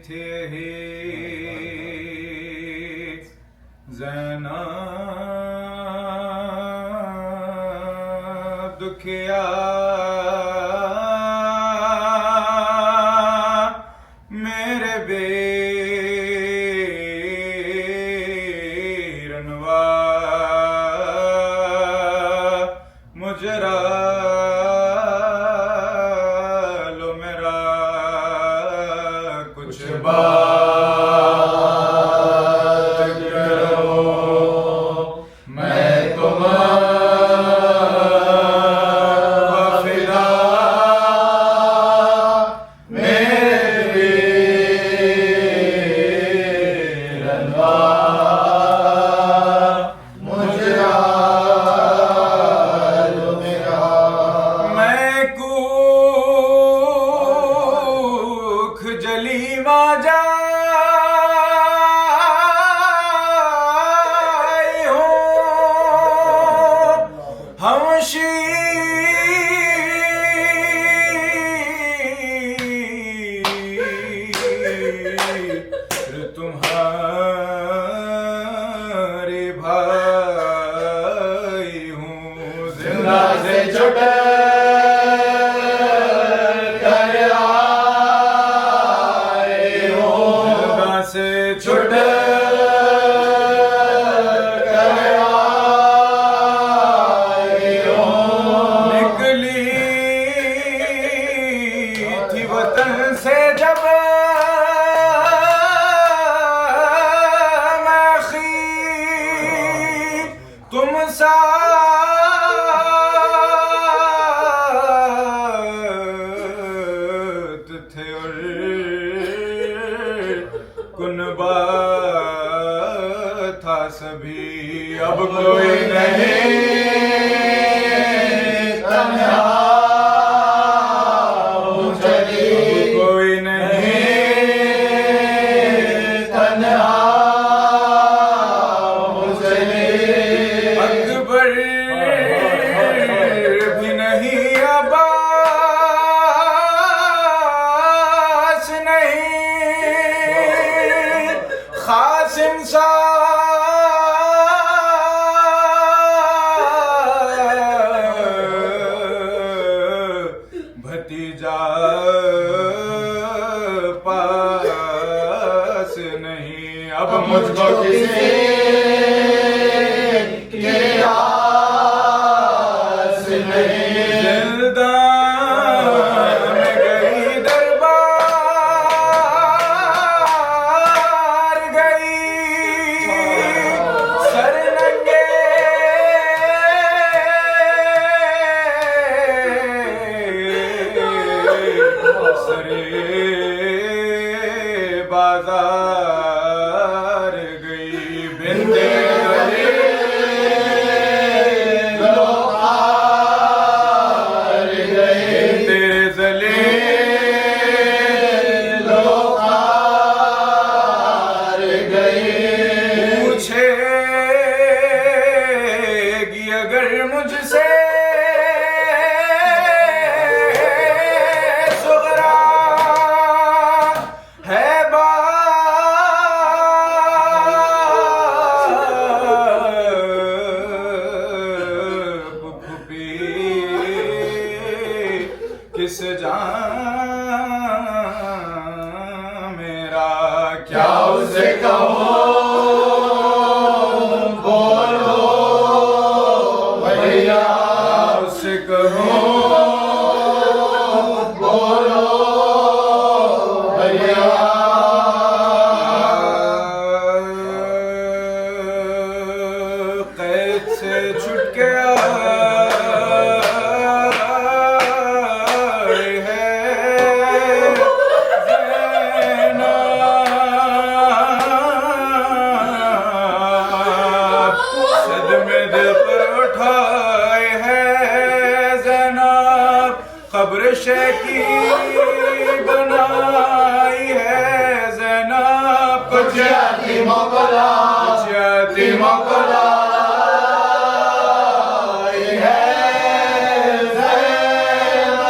थे ज़ैनब दुखिया मेरे बेरनवा मुजरा लो मेरा कुछ बात करो मैं वफिदा मेरे बेरनवा मुजरा लो मेरा मैं कूख जली वाजा तुम्हारे भाई हूँ जिंदा से छुटा कर आए हो जिंदा से छुटा से जब मैं तुम साथ थे और कुनबा था सभी अब कोई नहीं तन्हा भी नहीं अब्बास नहीं क़ासिम सा भतीजा पास नहीं अब मुझको किसी बाजार गई बिंदे लोहार गए तेरे जले लोहार गए पूछेगी अगर मुझसे किस जान मेरा क्या उसे कहो बोलो भैया उसे कहो बोलो भैया कैद से छूट गया खबर शेकी बनाई है ज़ैनब कुछ यतीमों को लाई है ज़ैनब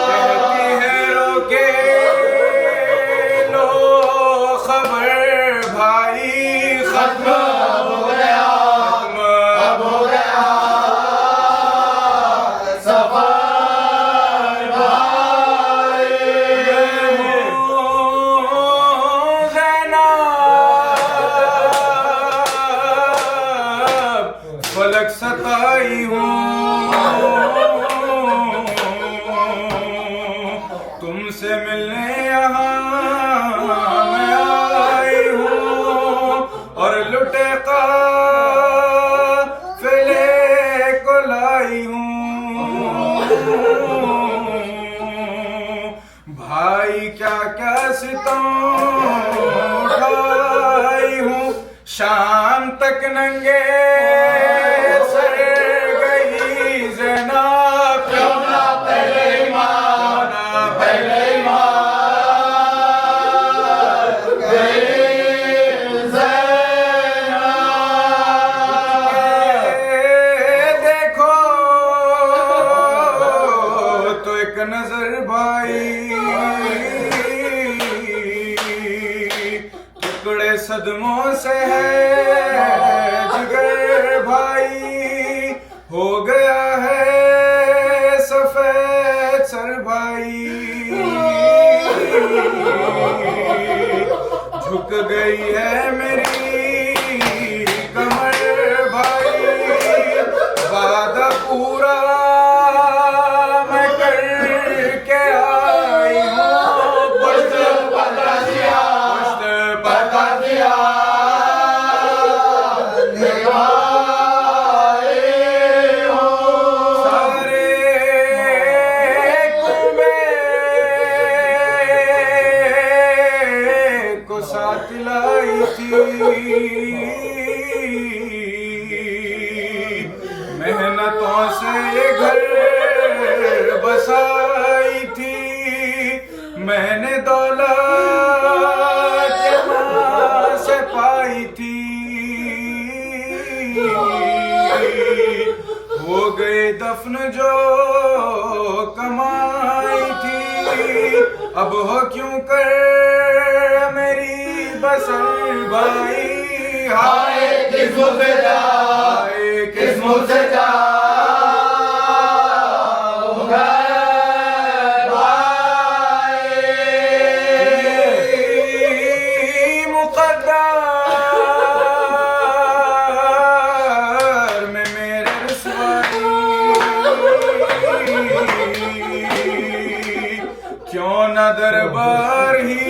कहती है रोके लुटे काफिले को लाई हूँ। भाई क्या क्या सितम उठाई हूँ, शाम तक नंगे सर गई ज़ैनब। क्यों ना पहले ईमान, पहले ईमान गई ज़ैनब। देखो तो एक नजर भाई, टुकड़े सदमों से है जिगर भाई, हो गया है सफेद सर भाई। झुक गई है मेरी कमर भाई, वादा पूरा मैं करके आई हूँ। पुश्त पता दिया, पुश्त पता दिया निभाए हो। सारे कुबे को साथ लाई थी, मेहनतों से ये घर बसाई थी। मैंने दौलत माँ से पाई थी, हो गए दफन जो कमाई थी। अब हो क्यों कर मेरी बसर भाई, हाय किस मुँह से जा, हाय किस मुँह से जा क्यों न दरबार ही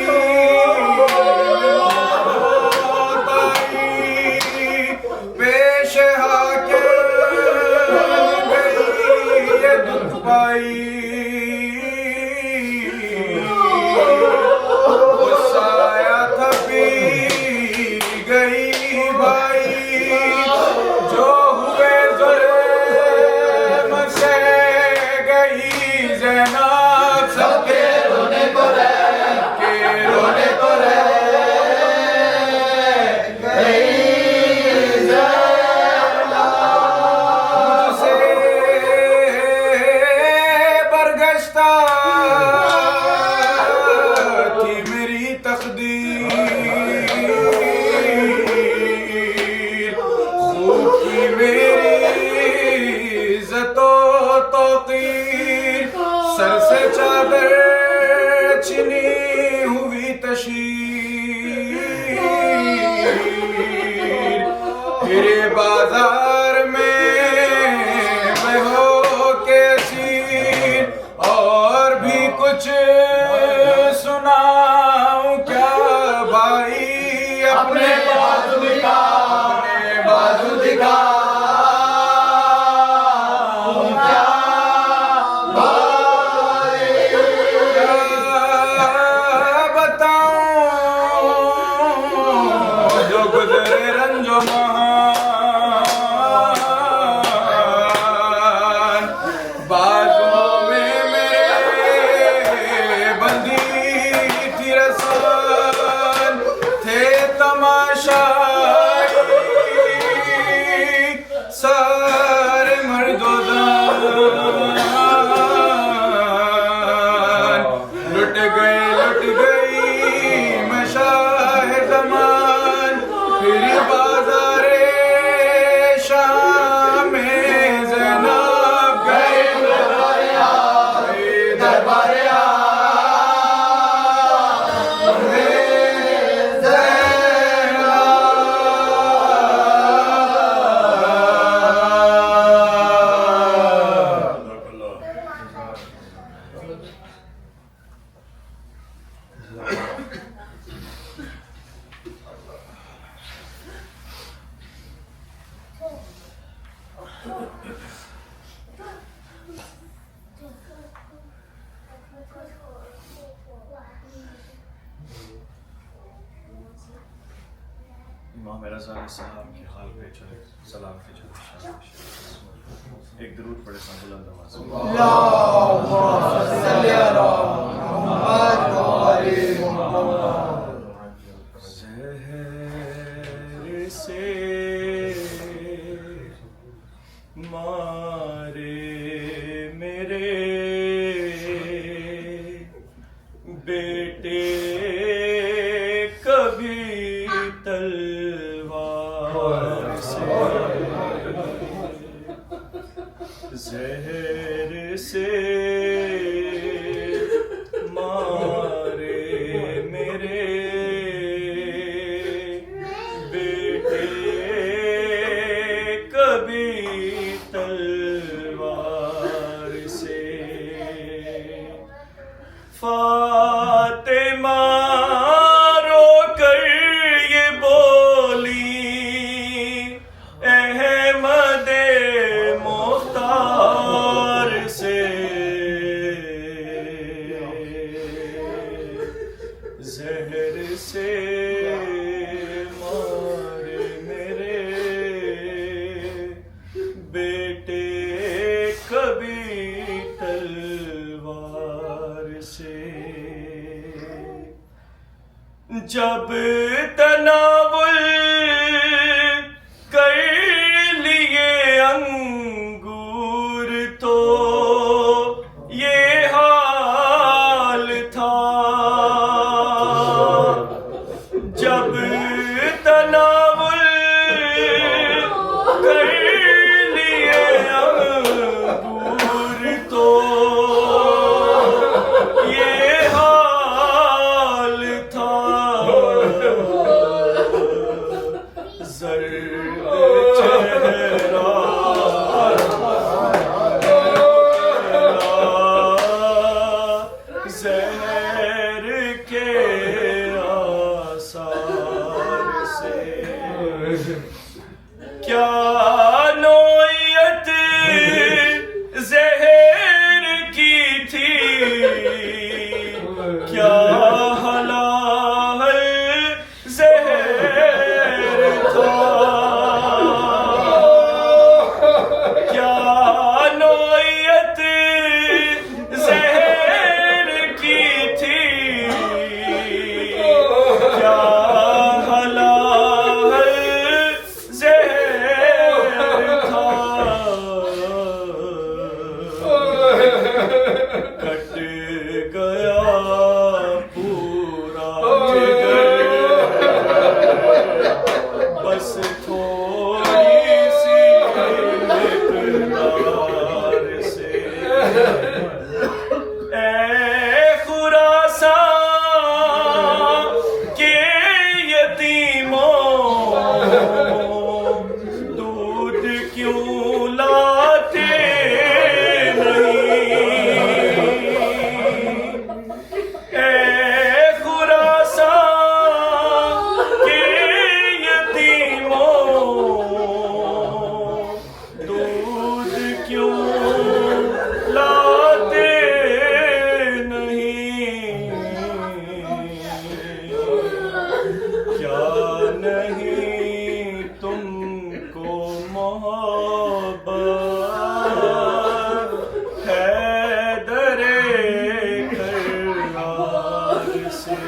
पेश हाके गई ये दुख पाई। गुस्सा आया था पी गई भाई, जो हुए जुल्म से गई ज़ैनब। सबके रोने को रह के रोने को रह गई ज़ैनब। मुझसे बरगश्ता थी मेरी तकदीर, खूब की मेरी इज़्ज़तो तौक़ीर। सर से चादर छिनी हुई तशीर, फिर बाजार में मैं हो के सीर। और भी कुछ सुनाऊं क्या भाई, अपने बाजू दिखा, अपने बाजू दिखा बाजों में मेरे बंदी थी रसान, थे तमाशाई सारे मर्दोदान। लुट गई मैं शाह ज़मान, फिर बाज़ारे शाम में ज़ैनब गए दरबारे इमाम रज़ा साहब के हाल पे चले सलाम के चले एक दरूद पढ़े बुलंद आवाज़ से। ज़हर से मारे मेरे बेटे कभी तलवार से, ज़हर से मारे मेरे बेटे कभी तलवार से। फातिमा रोकर ये बोली अहमद मुख्तार से, ज़हर से मारे मेरे बेटे कभी तलवार से। जब तनावुल कर लिए अंगूर तो ये हाल था, जब तनावुल कर लिए अंगूर तो ये हाल था। ज़र्द चेहरा ज़हर के आसार से, क्या नौयत ज़हर की थी, क्या हलाल ज़हर था, क्या नौयत ज़हर की थी, क्या हलाल ज़हर था। कट गया पूरा जिगर, बस थोड़ी सी मिक़दार से। ऐ खुरासान के यतीमों दूध क्यों लाते नहीं, ऐ खुरासान के यतीमों दूध क्यों लाते नहीं, क्या नहीं तुमको मोहब्बत हैदरे करार से।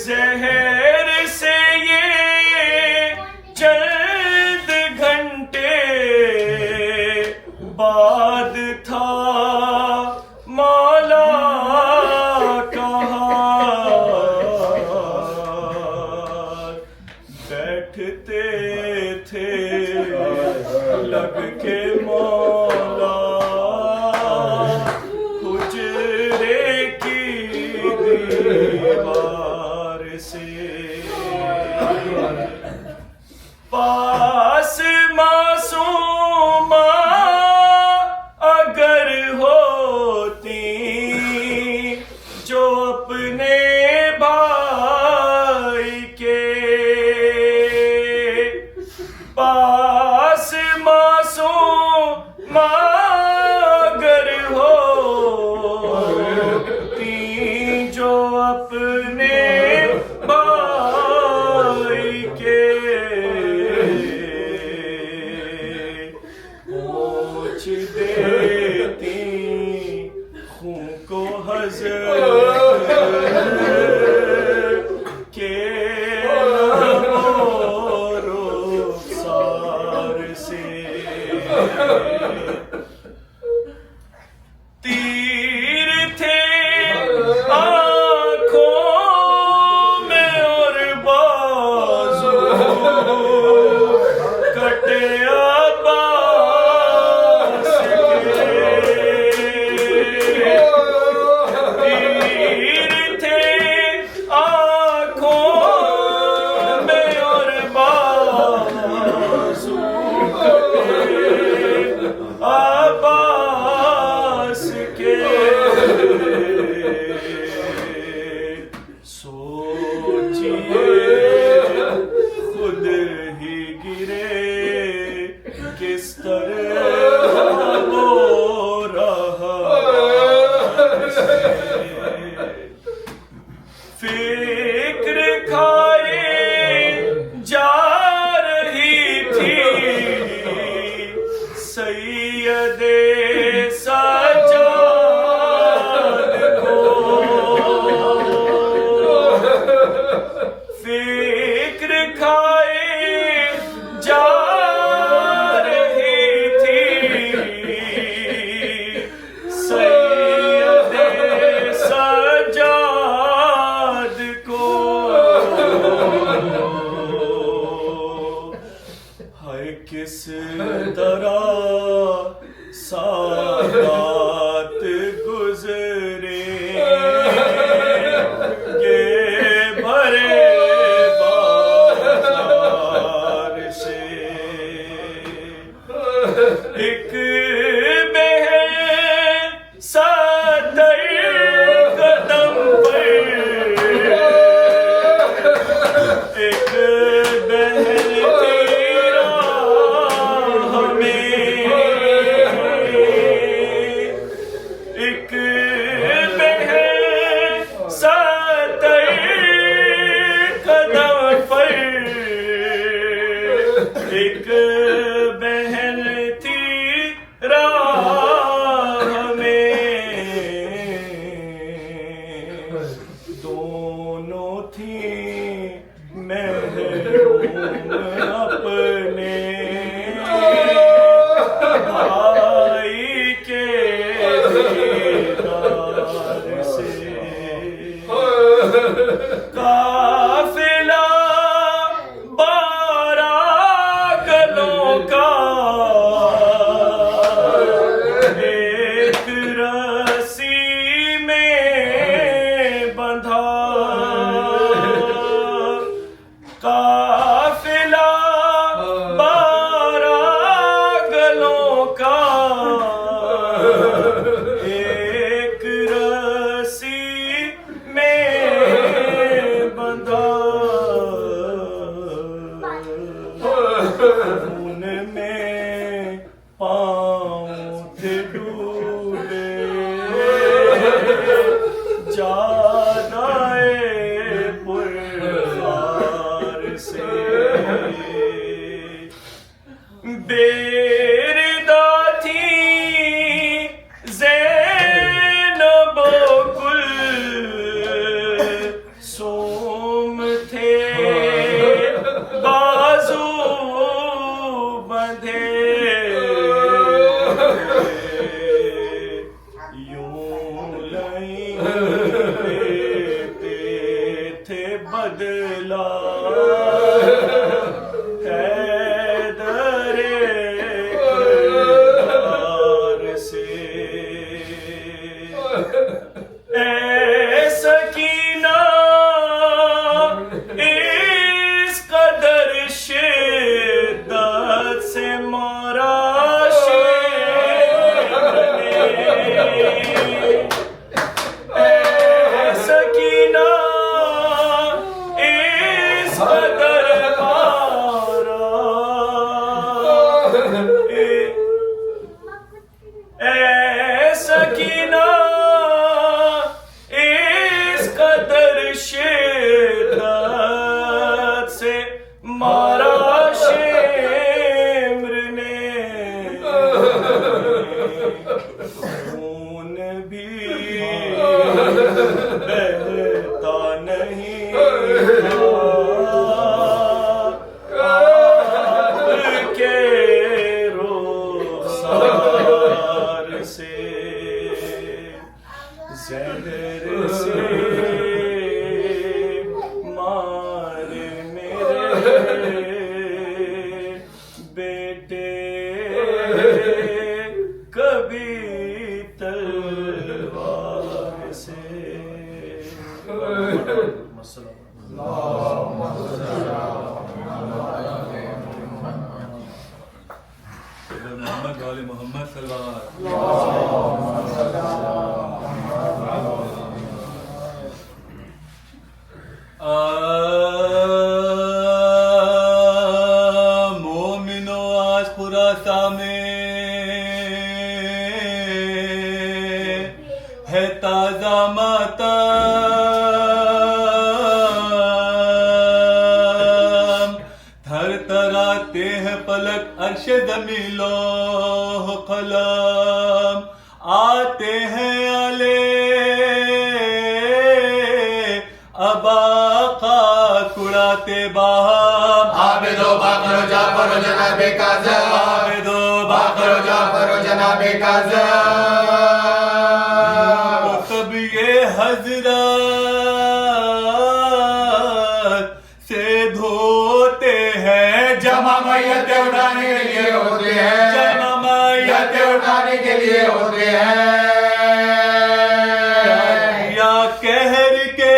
ज़हर से ये चंद घंटे बाद था मौला का हाल, बैठते थे लग के मौला हुजरे की दीवार से। हज़रत के रुखसार से तीर थे आँखों में और बाजू कटे अब्बास के तीर थे आँखों में और बाजू कटे अब्बास के सोचिए खुद ही गिरे किस तरह वो रहा फिक्र खाए जा रही थी सैयदे सज्जाद को फिक्र खाए जा रही थी सैयदे सज्जाद को हाय किस तरह सादात गुजरे ये भरे बाजार से एक बहन सदर कदम पर एक बहन तेरा हमें एक बहन सदर कदम पर एक बहन थी राह में दोनों थी महरूम अपने भाई के दीदार से काफिला 12 गलों का एक रस्सी में बंधा काफिला 12 गलों का एक रस्सी में बंधा उनमें पाँव थे डूबे जादाए पुरखार से बेरदा थी ज़ैनब कुल सोम थे बाजू बंधे यूं लेते थे बदला हैदरे किरदार से ऐ सकीना इस कदर शिद्दत से मारा शेर ने ऐ सकीना इस जहर से मार मेरे बेटे कभी तलवार से। मोहम्मद वाले मोहम्मद सल्लल्लाहु मोमिनो आज खुरासा में है ताजा मातम, थर थराते हैं पलक अर्श ज़मीलो कलम, आते हैं आले अबाका कुड़ाते बाम, आबिदो बाकरो जाफरो जनाबे काज़म, आबिदो बाकरो जाफरो जनाबे काज़म। तब ये हजरत से धोते हैं जमा मैयतें उठाने के लिए होते हैं, जमा मैयतें उठाने के लिए होते हैं। या कहर के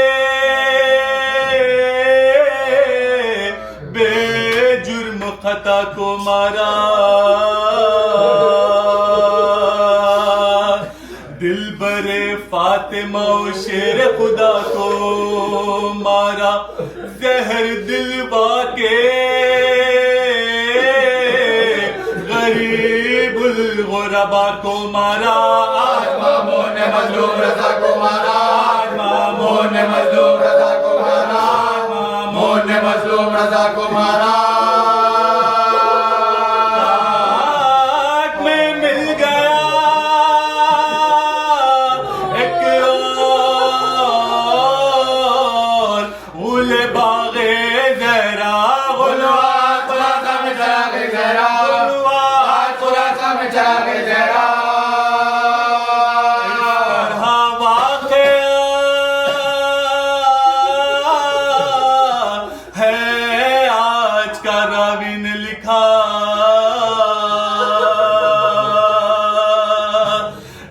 बेजुर्म खता को मारा, दिल बरे फातिमा और शेर खुदा को मारा, जहर दिलवा के गरीबुल गुरबा को मारा। आज मामून ने मजलूम रज़ा को मारा, आज मामून ने मजलूम रज़ा को मारा, मामून ने मजलूम रज़ा को मारा। आग में मिल गया एक और गुल बागे ज़हरा, गुलवार खुलासा में चरागे ज़हरा, गुलवार खुलासा में चरागे ज़हरा। है आज का रावी ने लिखा,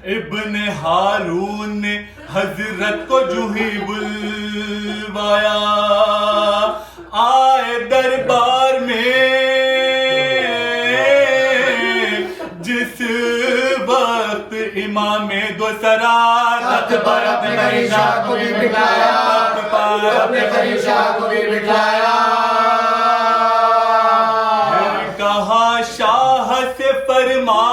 इब्ने हारून ने हजरत को जूही बुलवाया, आए दरबार में जिस वक्त इमाम दो सरार तख्त पर अपने फरीशा को भी बिठाया, अपने फरीशा को भी बिठाया। कहा शाह से फरमा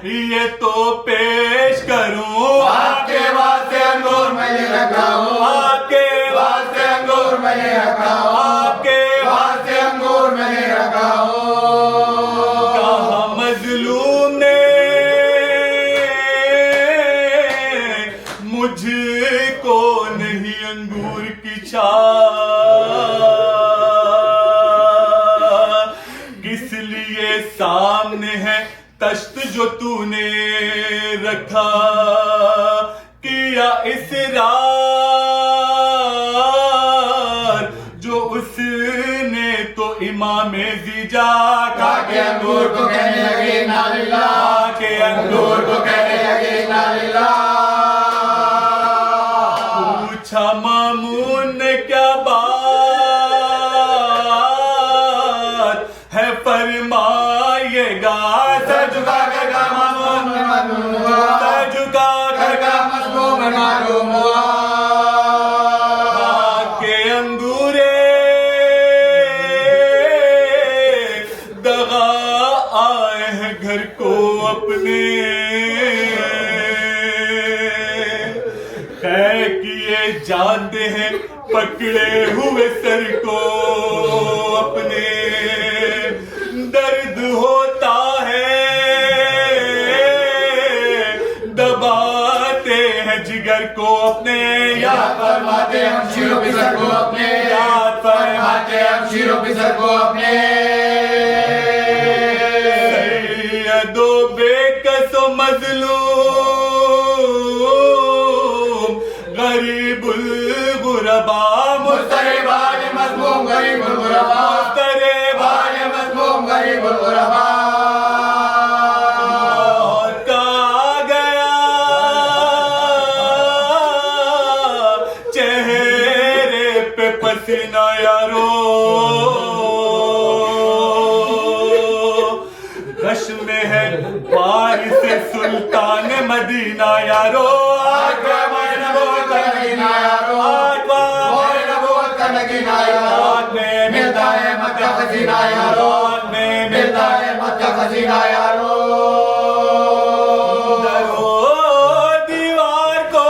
ये तो पेश करूं, आपके वास्ते अंगूर मैंने रखा हूँ, आपके वास्ते अंगूर मैंने रखा हूँ, आपके वास्ते अंगूर मैंने रखा हूँ। कहा मजलूम ने मुझको नहीं अंगूर की छाप, किस लिए सामने है तश्त जो तूने रखा, किया इसरार जो उसने तो इमाम जीजा के अंगूर को कहने लगे ना लिल्लाह, के अंगूर को कहने लगे ना लिल्लाह। पूछा मामून ने क्या बात है फरमाइएगा, सर झुका कर का मालूम हुआ, सर झुका कर का मजलूम मालूम हुआ। के अंगूरे दगा आए हैं घर को अपने, तय किए जानते हैं पकड़े हुए सर को अपने, दर्द होता है दबाते हैं जिगर को अपने, याद फरमाते हम शीरों की सर को अपने, याद फरमाते हम शीरों की सर को अपने। सैयदो बेकसो मजलूम गुरबा तेरे भाई मजलूम गरीबुल गुरबा और कहा गया चेहरे पे पसीना यारो रश में है बारिश सुल्तान मदीना यारो आग में नबूवत का नगीना यारो आग में मिलता है मक्का खजीना यारो मिलता है मक्का खजीना यारो दरो दीवार को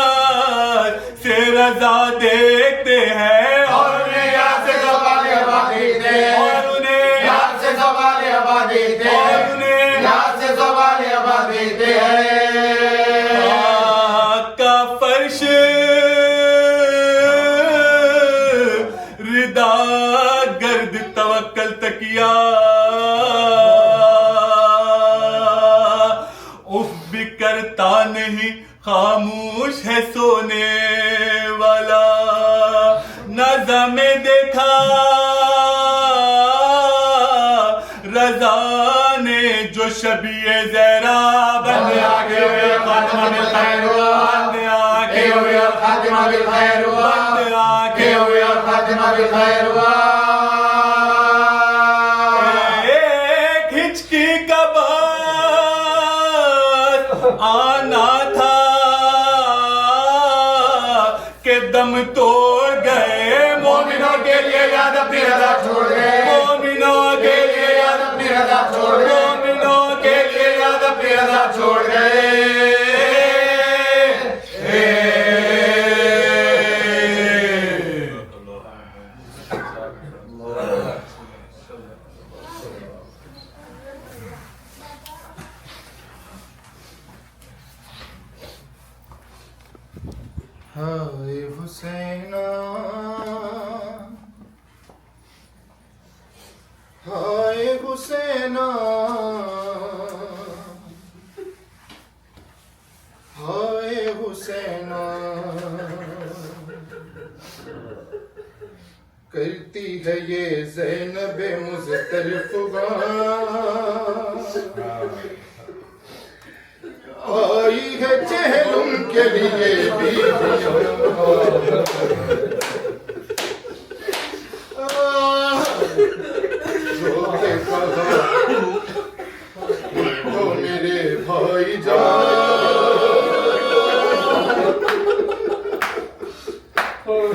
हसरत से रजा देखते हैं और उन्हें याद से सवाल आबादी दे और उन्हें याद से सवाल आबादी दे और उन्हें याद से सवाल आबादी दे का फर्श रिदा गर्द तवक्कल तकिया उफ भी करता नहीं खामोश है सोने वाला नज़ा में देखा रजा ने जो शबीए ज़हरा बंद आगे खातिमा बिल खैर हुआ बंद आगे खातिमा बिल खैर हुआ बंद आगे खातिमा बिल खैर हुआ एक हिचकी का बस आना था के दम तोड़ गए मोमिनों के लिए याद अपनी रजा छोड़ गए मोमिनों के लिए याद अपनी रजा छोड़ गए मोमिनों के लिए याद अपनी रजा छोड़ गए हाय हुसैना हाय हुसैना हाय हुसैना करती है ये ज़ैनब मुज़तरफ़ा आई है चहलुम के लिए तो मेरे भाई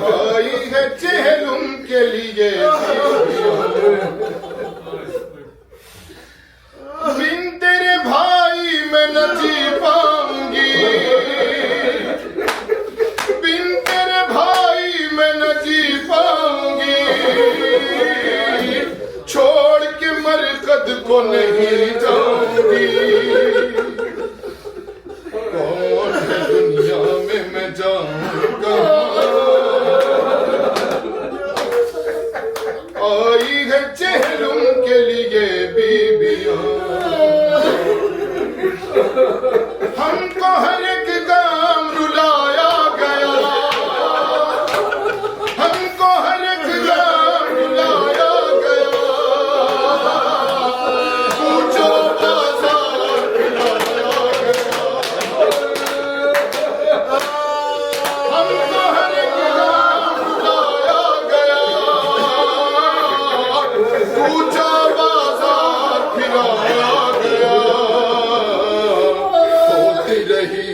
आई है चहलुम के लिए बिन तेरे भाई मैं न जी पाऊंगी बिन तेरे भाई मैं न जी पाऊंगी छोड़ के मरकद को नहीं जाऊंगी कौन है दुनिया में मैं जाऊंगा आई है चहलुम के लिए बीबियां हमको हर एक काम रुलाया गया हमको हर एक काम रुलाया गया पूछो बाजार खिलाया गया हमको हर एक काम रुलाया गया पूछो बाजार खिलाया गया होती रही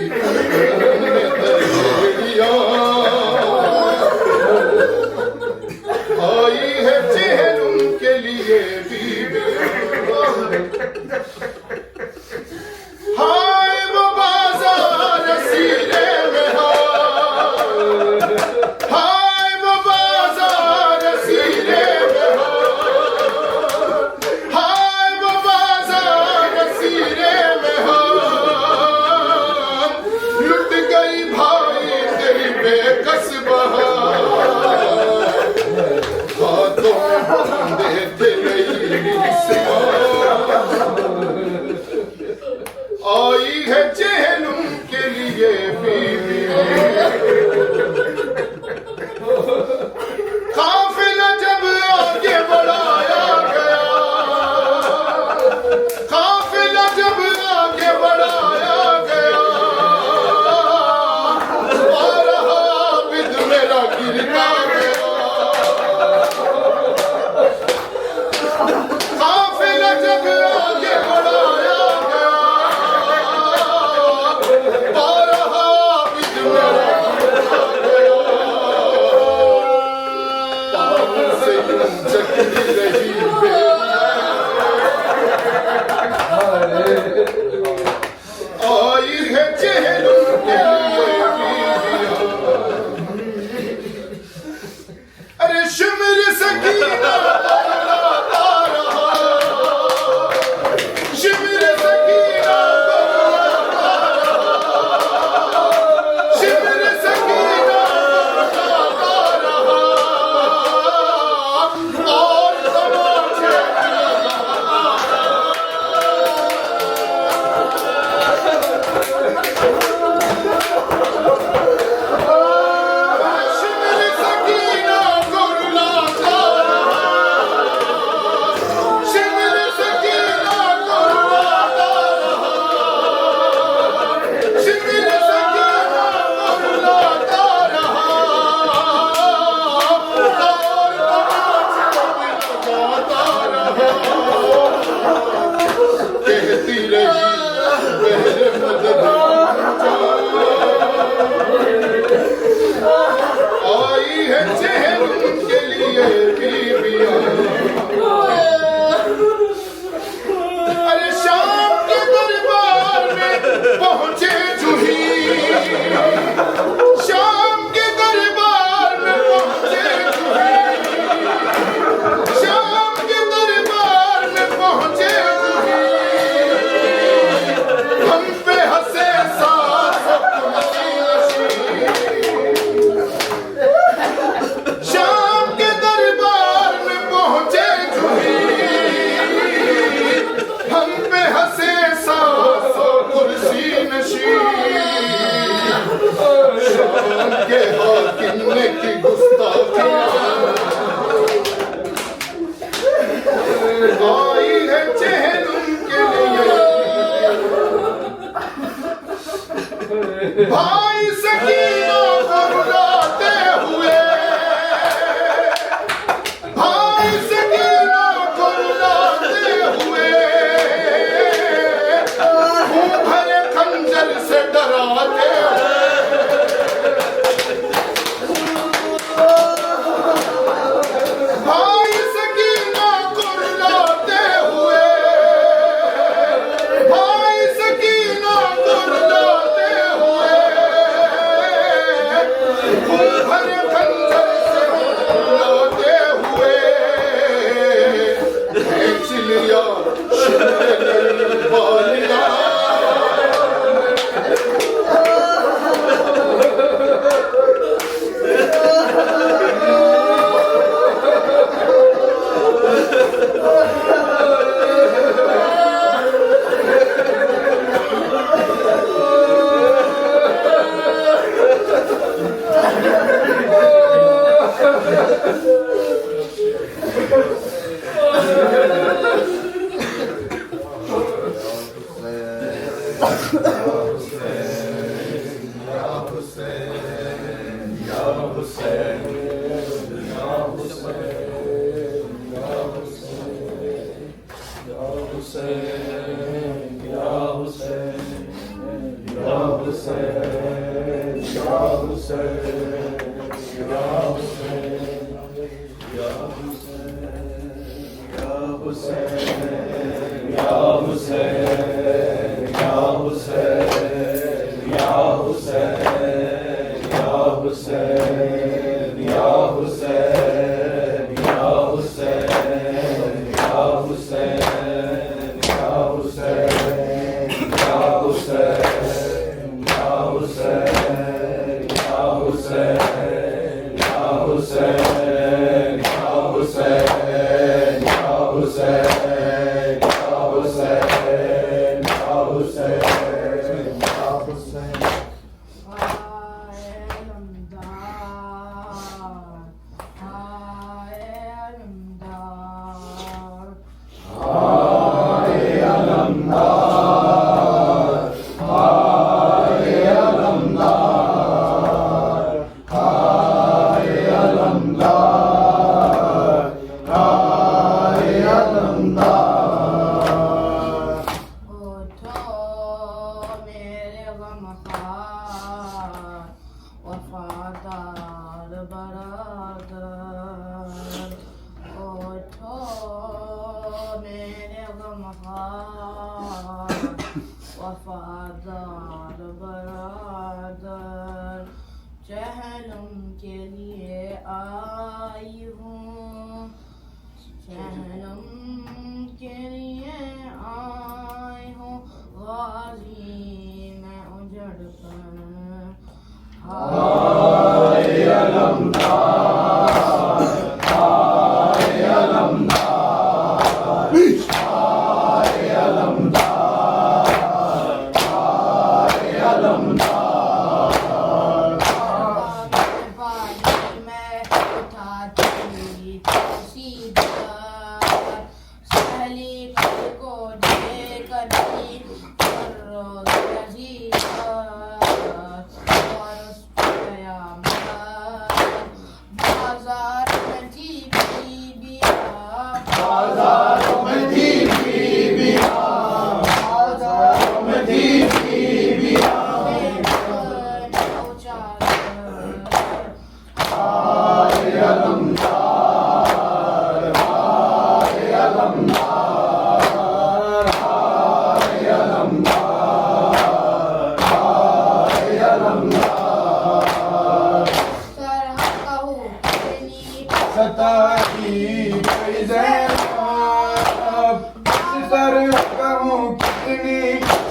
ये हाकिम ने की गुस्ताखियां आई है चेहरों के लिए भाई सकीना को रुलाते हुए भाई सकीना को रुलाते हुए मुंह भरे खंजर से डराते हुए भाई सकीना को रुलाते हुए भाई सकीना को रुलाते हुए मुंह भरे खंजर से रुलाते हुए खींच लिया बालिया वफादार बरादर चहलम के लिए आई हूँ चहलम के लिए आई हूँ गाजी मैं उजड़ कर हाय अलमदार हाय अलमदार हाय अलमदार हाय अलमदार मैं उठाती मुसीबत सहली को देकर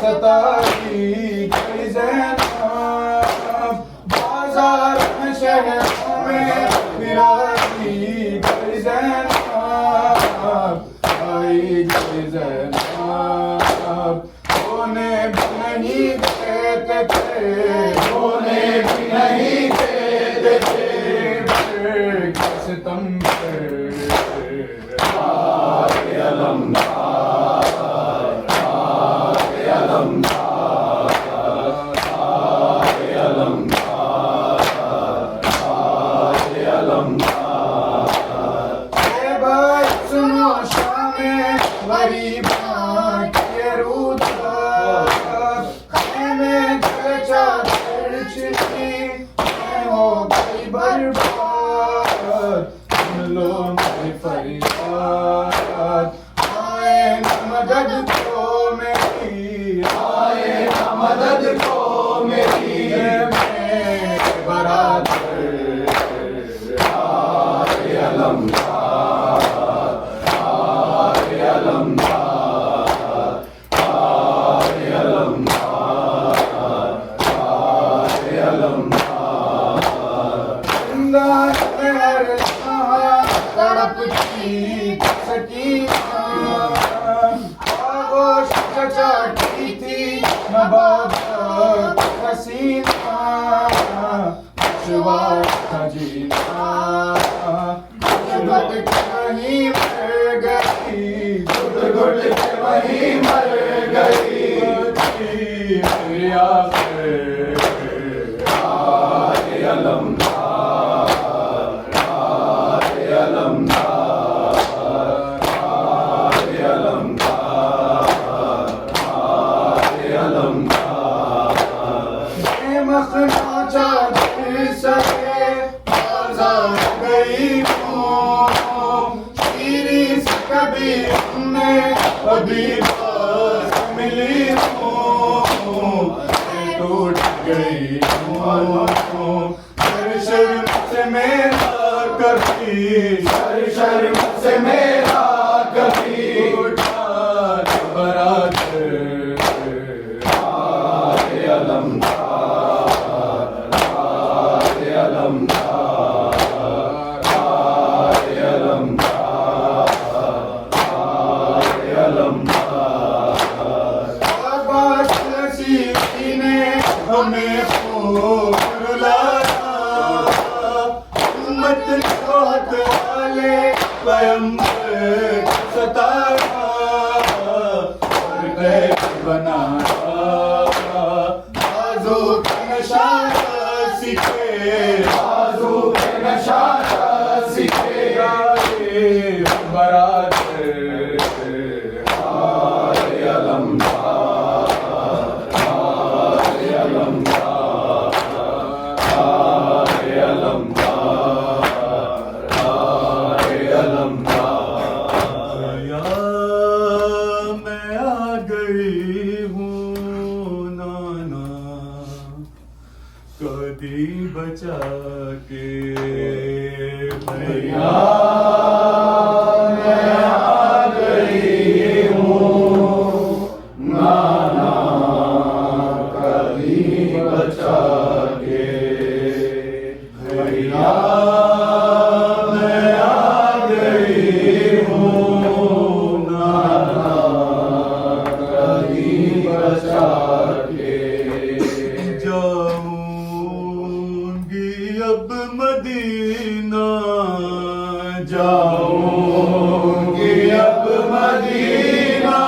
सताई कोई ज़ैनब बाजार में शहरों में फिराती कोई ज़ैनब आई कोई ज़ैनब सोने भी नहीं देते थे सोने भी नहीं देते चाहती थी नवाब हसीना दुश्वार था जीना घुट के वहीं मर गई घुट के वहीं मर गई मेरी आखिर आए अलमदार आए अलमदार आए अलमदार आए अलमदार मखना चादर सके आजाद गई हूँ शीरी से कभी हमने अभी पास मिली हूँ टूट गई हूँ शर्म से मेरा कभी शर्म से मेरा कभी उठा बराबर आए अलमदार आए अलमदार आए अलमदार आए अलमदार आबाद नसीबी ने हमें खूब रुलाया उम्मत बहुत वाले पैगंबर सताया और कैद बनाया बाजू के नशा सीखे बाजू के नशा सीखे बरात आए अलमदार आए अलमदार आए अलमदार आए अलमदार या मैं आ गई हूँ नाना कदी बचा के भैया मैं आ गई हूँ नाना कदी बचा के भैया मैं आ गई हूँ नाना कदी बचा के जाऊंगी अब मदीना जाऊंगी अब मदीना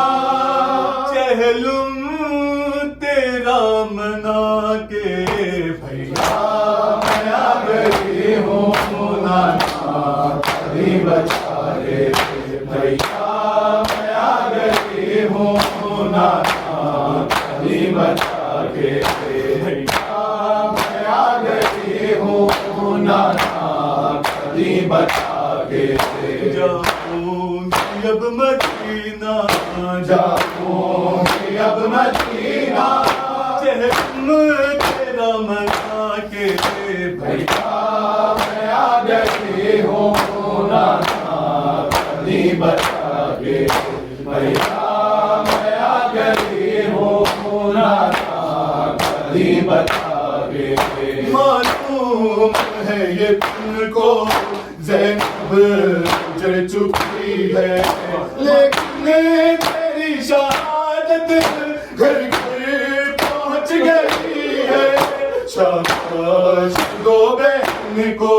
चहलुम तेरा मना के भैया मैं आ गई हूँ नाना कभी बचा ले भैया मैं आ गई हूँ नाना कभी बचा के भैया मैं आ गई हूँ नाना कभी बचा के जाऊंगी अब मदीना जाऊंगी अब मदीना चहलुम तेरा मना के भैया मैं आ गई हूँ नाना कभी बचा के भैया मैं आ गई हूँ नाना कभी बचा के मालूम है ये तुमको ज़ैनब गुजर चुकी है लेकिन तेरी शहादत घर घर पहुँच गई है शाबाश गो बहन को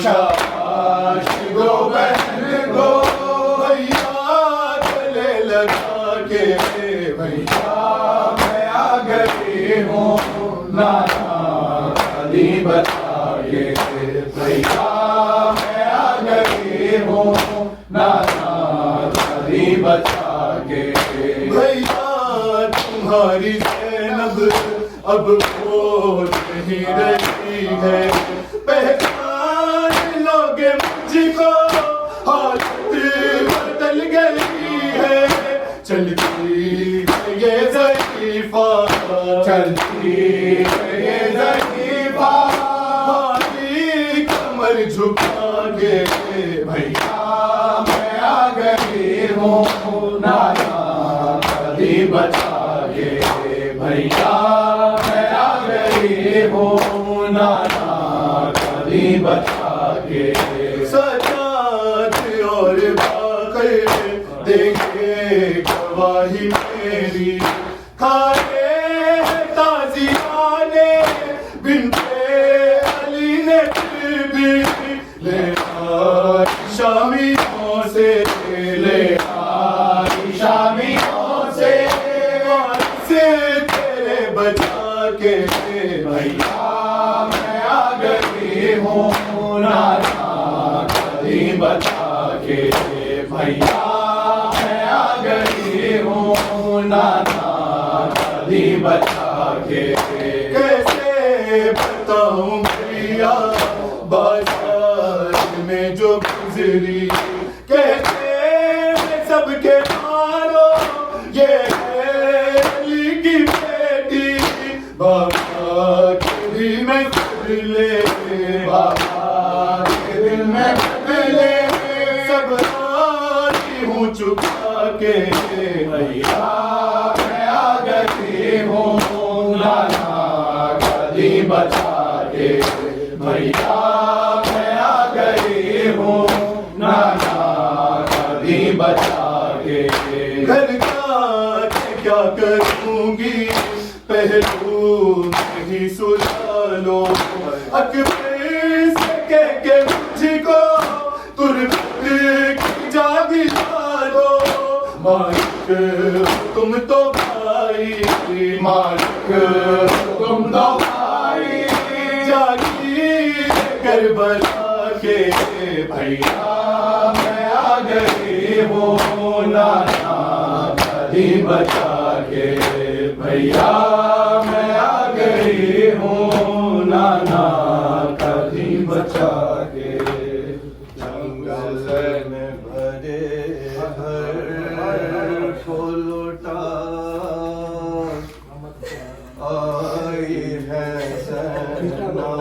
शाबाश गो बहन को भैया गले लगा के भैया मैं आ गई हूँ नाना कभी बचा के भैया मैं आ गई हूँ नाना कभी बचा के भैया तुम्हारी ज़ैनब अब बोल नहीं रही है पहचान लोगे मुझको हालत बदल गई है चलती है ये ज़रीफ़ा चलती है ये ज़रीफ़ा हमारी कमर झुका के भैया मैं आ गई हूँ नाना कभी बचा के भैया मैं आ गई हूँ नाना कभी बचा के सजाद और बाक़ी देंगे गवाही में मेरी खाने ताजिया ने बिनते अली ने फिर भी ले आई शामियों से ले आई शामियों से तेरे बचा के भैया मैं आ गई हूँ नाना कभी बचा के भैया मैं आ गई हूँ नाना कभी बचा के कैसे बताऊँ भैया बाजार में जो गुजरी कैसे मैं सबके मारो ये अली की बेटी बाबा के दिल में बदले बाबा के दिल में बदले सब राजी हूँ चुका के भैया मैं आ गई हूँ नाना कभी बचा के भैया मैं आ गई हूँ नाना कभी बचा के घर का क्या करूँगी पहलू नहीं सुला लो अकबर से कह के मुझको तुरबत की जागी लो मालिक तुम तो भाई मालिक तुम तो भाई जागी करबला के भैया मैं आ गई हूँ नाना कभी बचा के भैया मैं आ गई हूँ नाना कभी बचा के जंगल में भरे हर को लुटा आई है सैना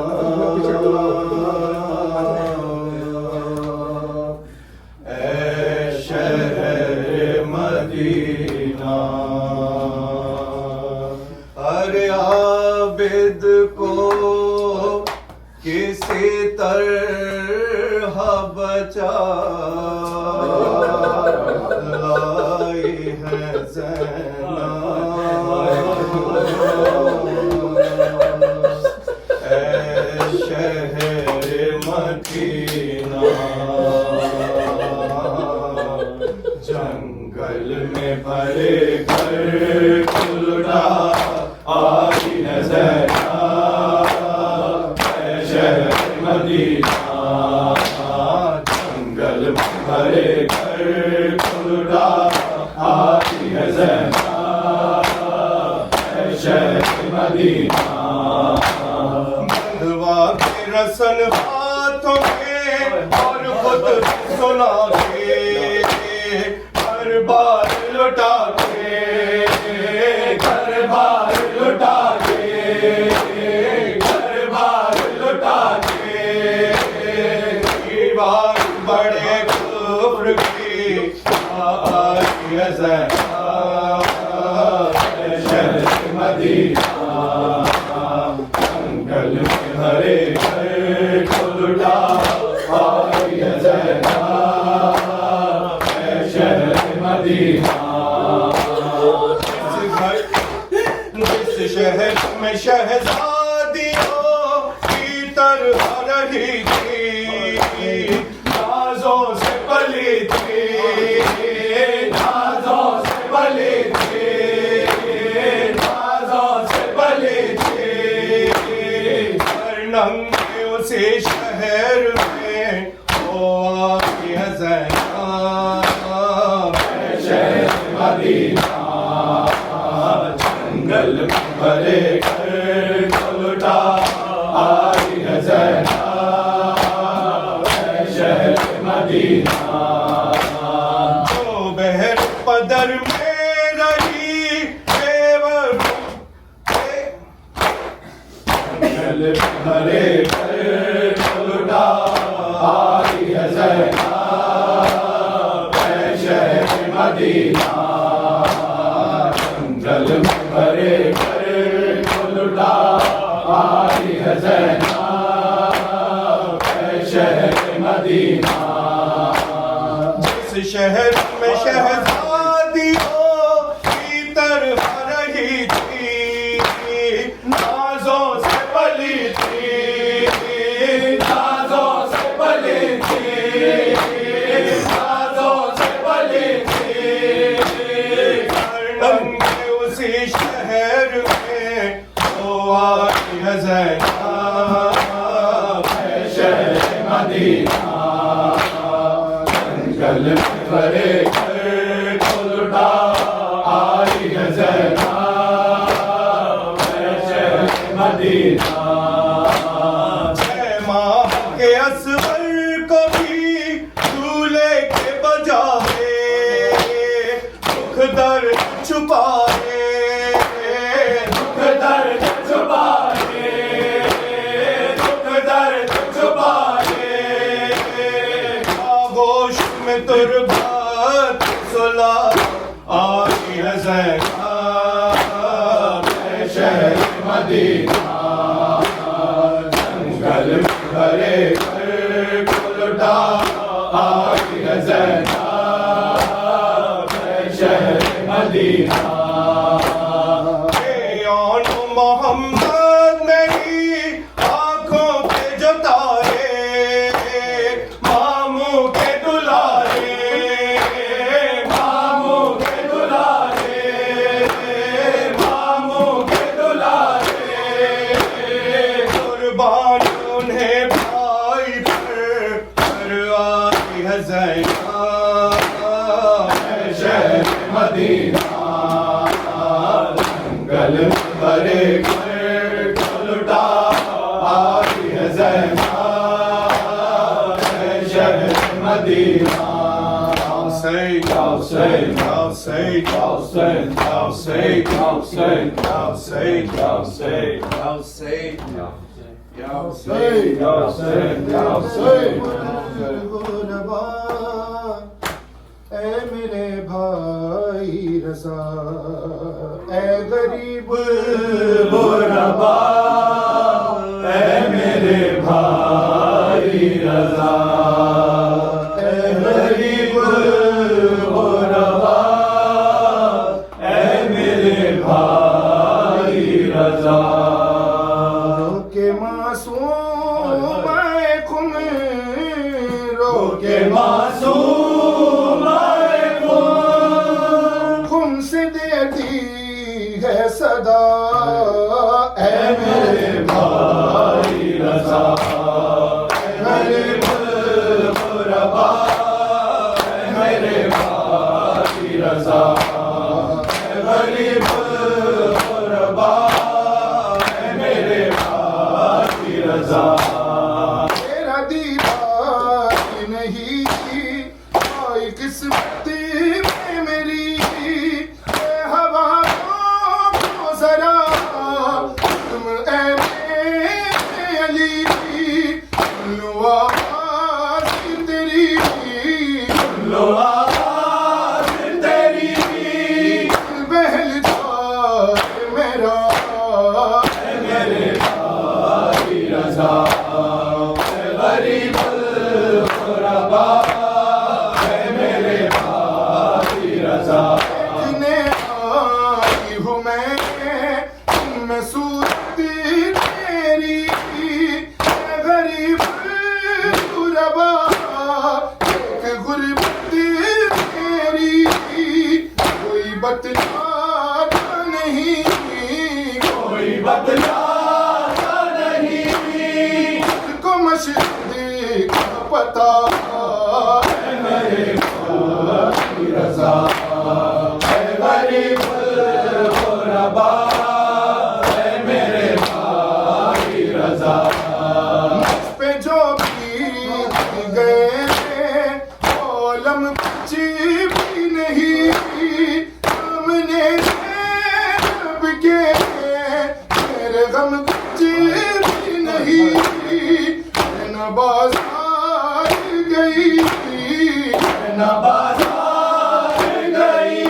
ऐ शहर मदीना हर आबिद को किसी तरह बचा लाई है ज़ैना ऐ शहर मदीना जंगल में भरे घर खुलना आई है ज़ैना ऐ शहर मदीना जंगल में भरे घर खुलना आई है ज़ैना ऐ शहर मदीना बंधवा के रसन हाथों में और खुद सुना के हर बार लुटा के घर बार लुटा के घर बार लुटा के बार बड़े कुफ्र की आई है ज़ैना ऐ शहर मदीना जंगल में हरे घर को लुटा आई है ज़ैना ऐ शहर मदीना जिस शहर में शहजादियों की तरह रही थी नाज़ों से पली थी नाज़ों से पली थी नाज़ों से पली थी हर नंगे उसी शहर में ओ आई है ज़ैना ऐ शहर मदीना जंगल में भरे घर को लुटा आई है ज़ैना ऐ शहर मदीना जो बहर पदर में रही जंगल में भरे घर को लुटा आई है ज़ैना ऐ शहर मदीना जंगल में भरे घर को लुटा आई है ज़ैना ऐ शहर मदीना जिस शहर में शहजादियों की किसी शहर में वो आई है ज़ैनब शहर मदीना जंगल में भरे घर को लुटा आई है ज़ैनब शहर मदीना छह माह के असवर को भी दूल्हे के बजाए दुख दर्द छुपाए दुख दर्द छुपाए दुख दर्द छुपाए आगोश में तुरबत सुला आई है ज़ैनब शहर मदीना जंगल में भरे घर को लुटा आई है ज़ैनब शहर मदीना मोहम्मद मेरी आंखों के जो तारे मामू के दुलारे मामू के दुलारे मामू के दुलारे कुर्बान उन्हें भाई पर आई है ज़ैनब शहर मदीना जंगल में भरे घर को लुटा आई है ज़ैनब शहर Medina Hussein, Hussein, Hussein, Hussein, Hussein, Hussein, Hussein, Hussein, Hussein, Ya Hussein, Ya Hussein, Ya Hussein. ऐ मेरे भाई रज़ा ऐ गरीब गुरबा ऐ मेरे भाई रज़ा ऐ गरीब गुरबा ऐ मेरे भाई रज़ा के मासूम खुम के मासूम खुम से देती है सदा ऐ मेरे भाई रज़ा गरीब गुरबा मेरे भाई रज़ा गरीब गुरबा मेरे भाई रज़ा तेरा दीदार नहीं कोई किस्मत में मेरी ए हवा को जरा तुम ऐ मेरे अली लो आवाज़ तेरी लो आवाज़ तेरी बहलता है मेरा मेरे भाई रज़ा गरीब गुरबा मेरे भाई रज़ा इतने आई हूँ मैं सूरत तेरी गरीब गुरबा एक गुरबत तेरी कोई बतलाता नहीं कोई बतलाता नहीं को मशहूर का पता मेरे भाई रज़ा गरीब गुरबा मेरे भाई रज़ा मुझ पे जो भी गए ओलम कुछ भी नहीं सामने रब के मेरे गम कुछ भी नहीं न बाजार गई न बाजार गई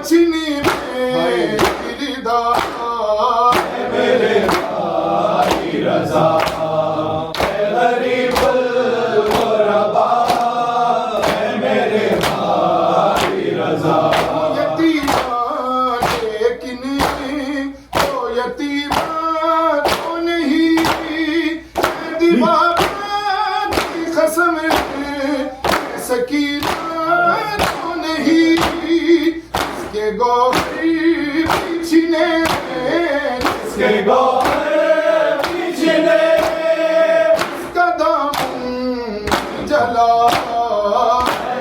छिनी मेरी दार मेरे भाई रज़ा गरीब गुरबा मेरे भाई रज़ा यतीमा लेकिन तो यतीमा तो नहीं दीवार की कसम सकीना पीछने किसके गौहर पीछने कदम जला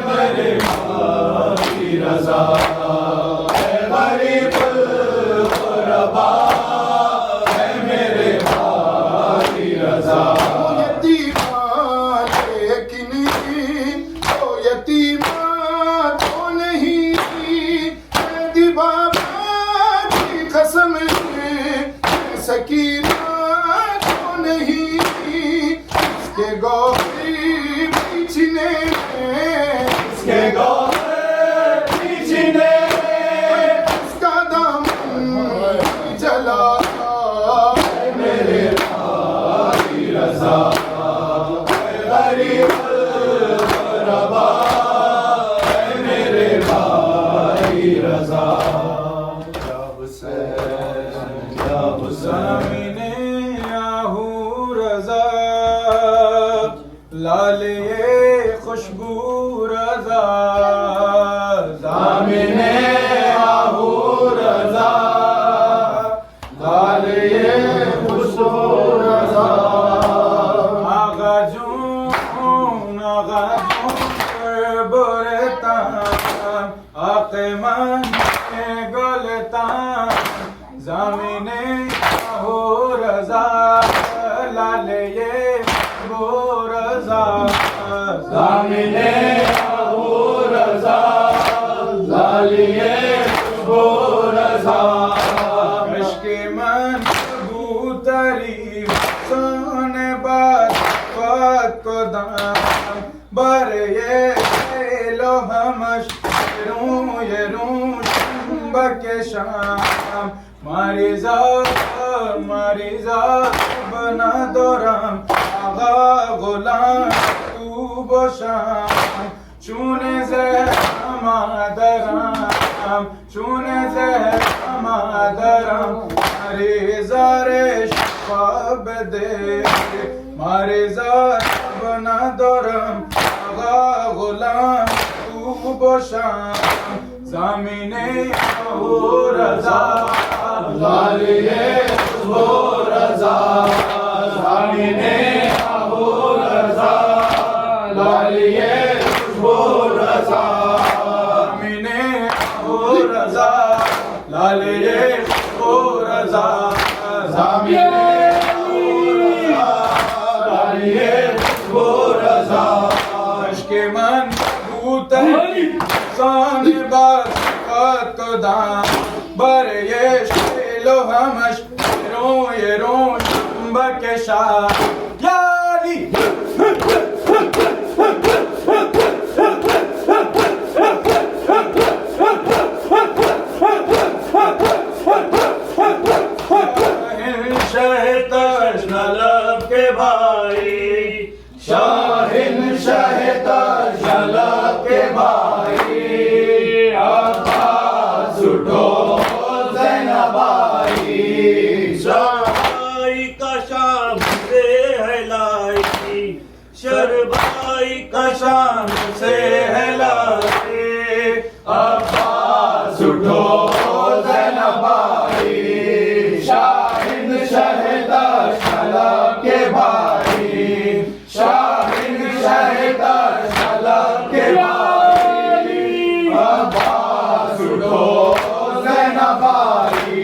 मेरे भाई रजा गरीब गुरबा है मेरे भाई रजा यतीमा लेकिन तो यतीमा तो नहीं मेरी बाबा की कसम सकीना तो नहीं इसके गौरी पीछने किसके गौहर पीछने उसका दम जला मेरे भाई रजा गरीब गुरबा है मेरे भाई रजा या हुसैन या हुसैन ज़मीने आहू रज़ा लाले खुशबू रज़ा ज़मीने आहू रज़ा लाले खुशबू रज़ा आगा जून बरता आके मन गलता ज़मीने आहू रज़ा लाले वो रज़ा ज़मीने आहू रज़ा लालिए खुशबू रज़ा इश्क़े मन कबूतरी सोने बात को दाम बर ये लो हमश ये रू के शाम मारी जा बना दोराम आगा गुलाम तू बोशाम चूने से मादराम चूने से मादराम मारी जारे शबाब दे मारी जार बना दोराम आगा गुलाम तू बोशाम ज़मीने आहू रज़ा लालिए खुशबू रज़ा ज़मीने आहू रज़ा लालिए खुशबू रज़ा ज़मीने आहू रज़ा लाले खुशबू रज़ा ज़मीने लालिए खुशबू रज़ा इश्क़े मन कबूतरी सोने बात को दाम बर ये लो हमश ये रो के शाह यारी शहताज नलब के भाई शाहिन शहताज नलब के भाई अब्बास उठो ज़ैनबाई शरबाई का शाम से है लाई शरबाई का शाम से है लाई अब्बास उठो ज़ैनबाई शाहिन शहताज नलब के भाई शाहिन शहताज नलब के भाई अब्बास उठो ज़ैनबाई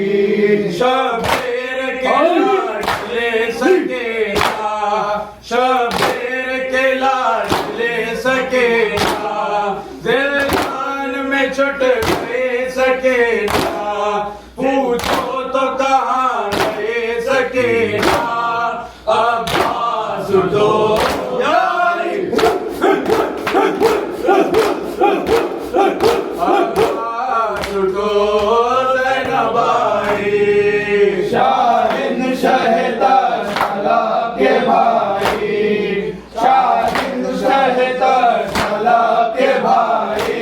शबीर के लाड ले सकेगा शबीर के लाड ले सकेगा दिलदान में छुट गए सकेगा पूछो तो कहाँ ले सकेगा अब्बास उठो यारी अब्बास उठो ज़ैनबाई शाहिन शहताज नलब के भाई शाहिन शहताज नलब के भाई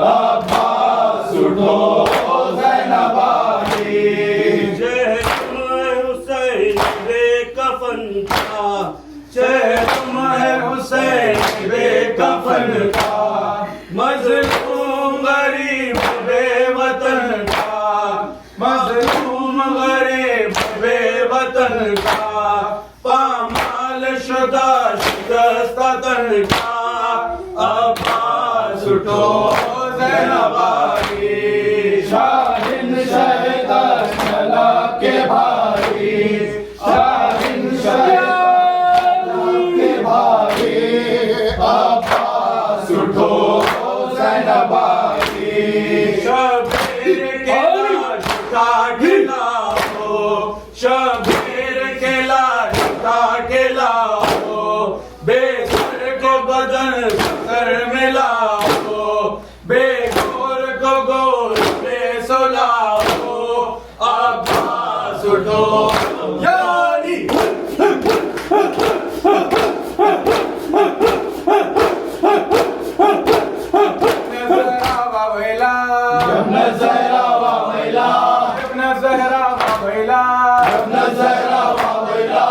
अब्बास उठो ज़ैनबाई हुसैन रे कफन था शैतान के भाई शाहीन शैतान के भाई अब्बास उठो ज़ैनबाई शबीर के लाश काट लाओ शबीर के लाश काट लाओ बेसर को बदन कर मिलाओ बेगोर को गोर पे सुलाओ अब्बास उठो यानी ज़हरा वावेला ज़हरा वावेला ज़हरा वावेला ज़हरा वावेला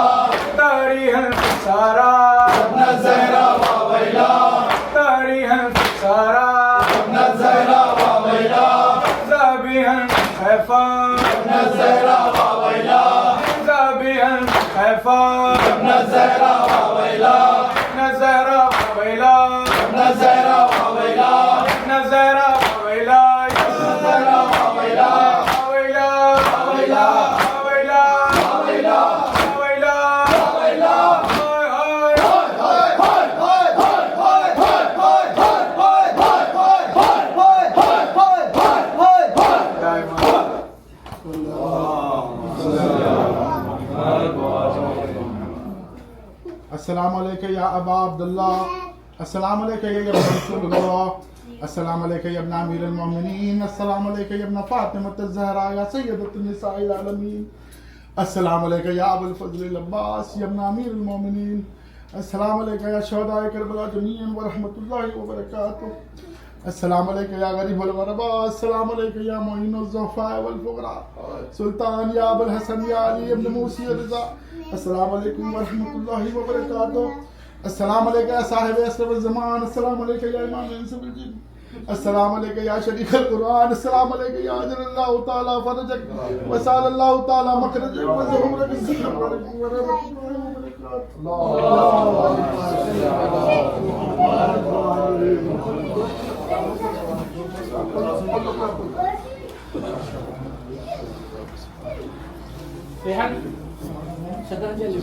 तारीह सारा ज़हरा वावेला तारीह सारा ज़हरा वावेला ज़ाबिहन खैफा ज़हरा वावेला ज़ाबिहन खैफा ज़हरा वावेला ज़हरा वावेला ज़हरा वावेला ज़हरा वावेला ज़हरा वावेला वावेला वावेला वावेला वावेला वावेला वावेला हाय हाय अस्सलाम वालेकुम या अबा अब्दुल्ला, अस्सलाम वालेकुम या इब्न रसूलुल्लाह, अस्सलाम वालेकुम या इब्न अमीरुल मोमिनीन, अस्सलाम वालेकुम या इब्न फातिमतुज़ ज़हरा या सय्यदतुन निसाइल आलमीन, अस्सलाम वालेकुम या अबुल फज़ल अब्बास या इब्न अमीरुल मोमिनीन, अस्सलाम वालेकुम या शुहदाए करबला जमीअन व रहमतुल्लाहि व बरकातुहू, अस्सलाम वालेकुम या गरीबुल ग़ुरबा, अस्सलाम वालेकुम या मुइनुज़ ज़ुफ़ा वल फ़ुक़रा, सुल्तान या अबुल हसन या अली इब्न मूसी रज़ा, अस्सलाम वालेकुम व रहमतुल्लाहि व बरकातुहू, अस्सलाम वालेकुम या साहिब असर ज़मान, अस्सलाम वालेकुम या इमाम इंस वल जिन, अस्सलाम वालेकुम या शरीक अल कुरान, अस्सलाम वालेकुम या अजलल्लाहु तआला फरजक व सल्लल्लाहु तआला मखरजक व ज़ुहूरक, अस्सलाम वालेकुम व रहमतुल्लाहि व श्रद्धांजलि